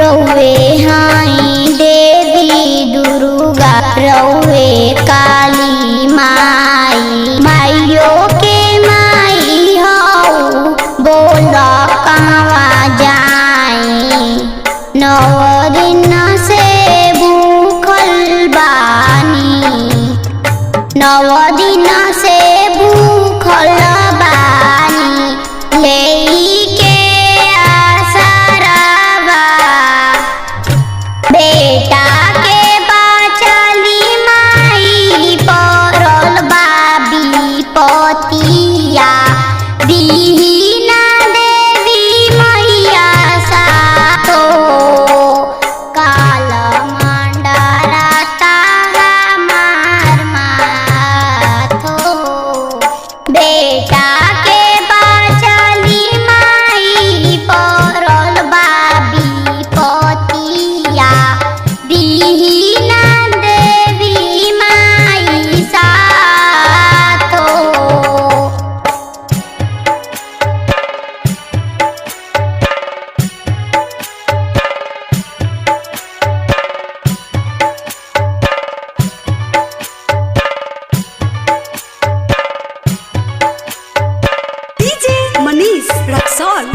रउए हाई देवी दुर्गा, रउए काली माई, माइयों के माई हऊ बोल कहवा जाई। 9 दिन से भूखल बानी, 9 दिन से भूखल बानी, लेके आसरावा बेटा के बचली माई, परल बाबी पतिया दीना देवी मैया सातो, काल मंडरा तागा मार माथो, बेटा के बचली माई, परल बाबी पतिया दीना देवी माई सातो। डीजे मनीष रक्सौल।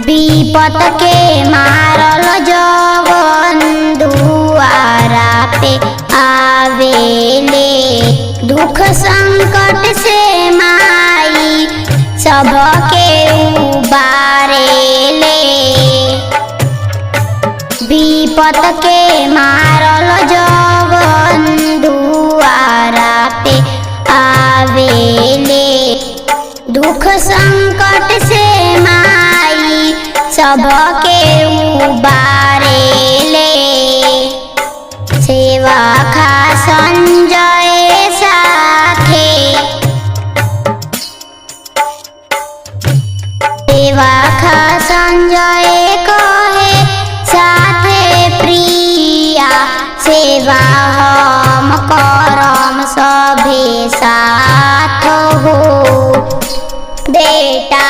विपत के मारल जवन दुआरा पे आवेले, दुख संकट से माई सबके उबारेले। विपत के मारल जवन दुआरा पे आवेले, दुख संकट से माई सबके उबारेले। सेवा खा संजय साथे, सेवा खा संजय कहे साथे प्रिया, सेवा हम करम सभे साथ हो, बेटा